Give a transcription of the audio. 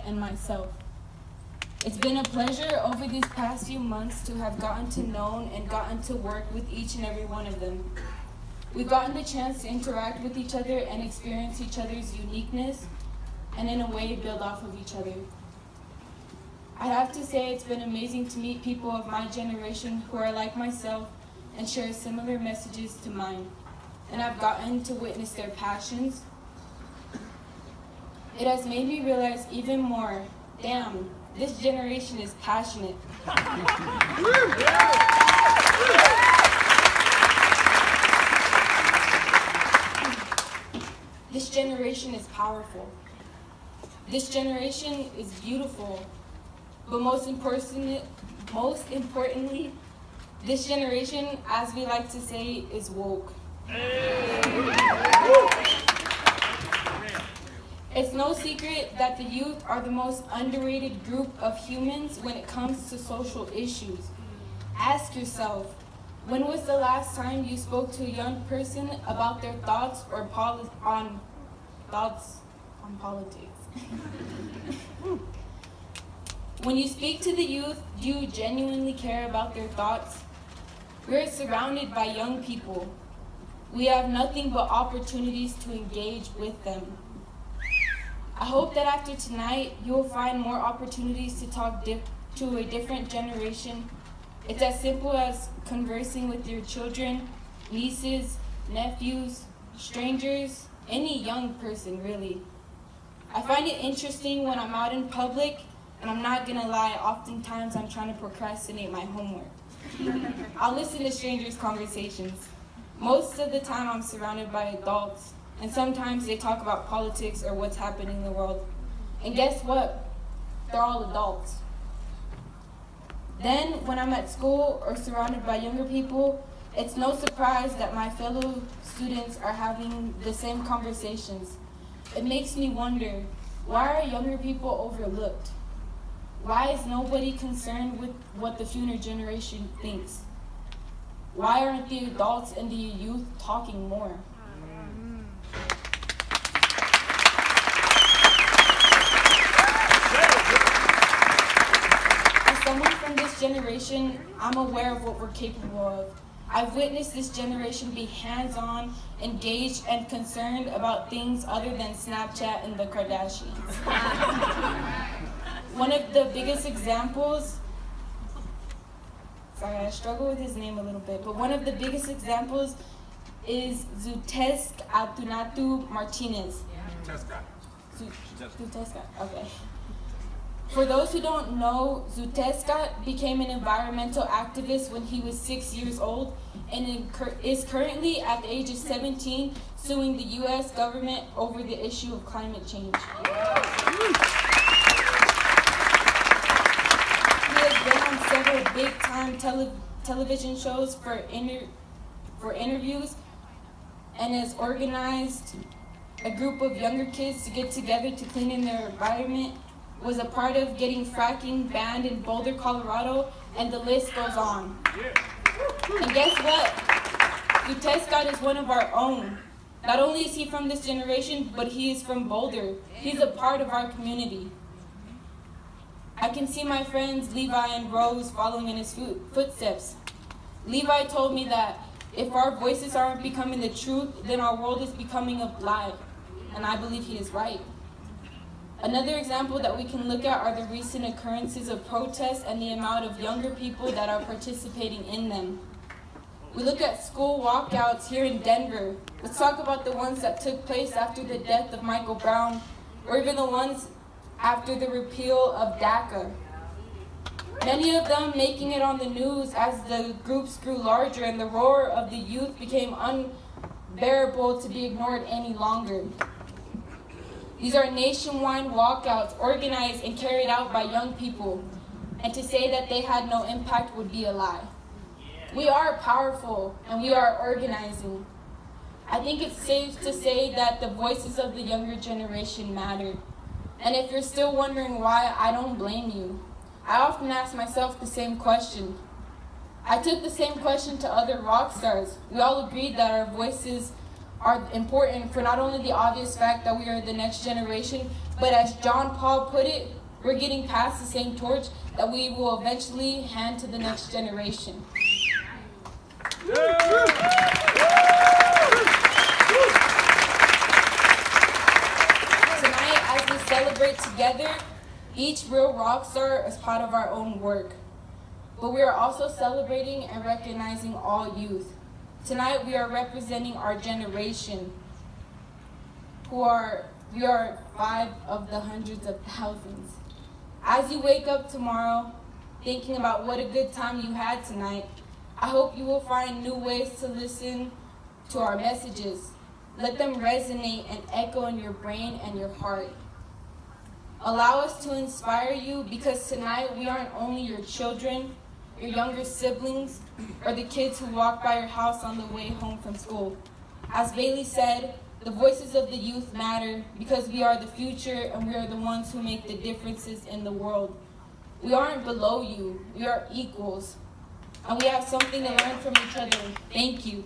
and myself. It's been a pleasure over these past few months to have gotten to know and gotten to work with each and every one of them. We've gotten the chance to interact with each other and experience each other's uniqueness, and in a way build off of each other. I have to say it's been amazing to meet people of my generation who are like myself and share similar messages to mine, and I've gotten to witness their passions. It has made me realize even more, damn, this generation is passionate. This generation is powerful. This generation is beautiful. But most importantly, this generation, as we like to say, is woke. It's no secret that the youth are the most underrated group of humans when it comes to social issues. Ask yourself, when was the last time you spoke to a young person about their thoughts on politics? When you speak to the youth, do you genuinely care about their thoughts? We're surrounded by young people. We have nothing but opportunities to engage with them. I hope that after tonight, you will find more opportunities to talk to a different generation. It's as simple as conversing with your children, nieces, nephews, strangers, any young person, really. I find it interesting when I'm out in public, and I'm not gonna lie, oftentimes I'm trying to procrastinate my homework. I'll listen to strangers' conversations. Most of the time I'm surrounded by adults, and sometimes they talk about politics or what's happening in the world. And guess what? They're all adults. Then, when I'm at school or surrounded by younger people, it's no surprise that my fellow students are having the same conversations. It makes me wonder, why are younger people overlooked? Why is nobody concerned with what the future generation thinks? Why aren't the adults and the youth talking more? As someone from this generation, I'm aware of what we're capable of. I've witnessed this generation be hands-on, engaged, and concerned about things other than Snapchat and the Kardashians. One of the biggest examples, sorry, I struggle with his name a little bit, but one of the biggest examples is Zutesk Atunatu Martinez. Zuteska, okay. For those who don't know, Zuteska became an environmental activist when he was 6 years old and is currently at the age of 17 suing the U.S. government over the issue of climate change. He has been on several big-time television shows for interviews and has organized a group of younger kids to get together to clean in their environment, was a part of getting fracking banned in Boulder, Colorado, and the list goes on. And guess what? Zuteska is one of our own. Not only is he from this generation, but he is from Boulder. He's a part of our community. I can see my friends Levi and Rose following in his footsteps. Levi told me that if our voices aren't becoming the truth, then our world is becoming a lie. And I believe he is right. Another example that we can look at are the recent occurrences of protests and the amount of younger people that are participating in them. We look at school walkouts here in Denver. Let's talk about the ones that took place after the death of Michael Brown, or even the ones after the repeal of DACA. Many of them making it on the news as the groups grew larger and the roar of the youth became unbearable to be ignored any longer. These are nationwide walkouts organized and carried out by young people, and to say that they had no impact would be a lie. We are powerful and we are organizing. I think it's safe to say that the voices of the younger generation matter. And if you're still wondering why, I don't blame you. I often ask myself the same question. I took the same question to other rock stars. We all agreed that our voices are important for not only the obvious fact that we are the next generation, But as John Paul put it, we're getting past the same torch that we will eventually hand to the next generation. Tonight, as we celebrate together, each real rock star is part of our own work. But we are also celebrating and recognizing all youth. Tonight, we are representing our generation, we are 5 of the hundreds of thousands. As you wake up tomorrow, thinking about what a good time you had tonight, I hope you will find new ways to listen to our messages. Let them resonate and echo in your brain and your heart. Allow us to inspire you, because tonight we aren't only your children, your younger siblings, or the kids who walk by your house on the way home from school. As Bailey said, the voices of the youth matter, because we are the future and we are the ones who make the differences in the world. We aren't below you, we are equals. And we have something to learn from each other. Thank you.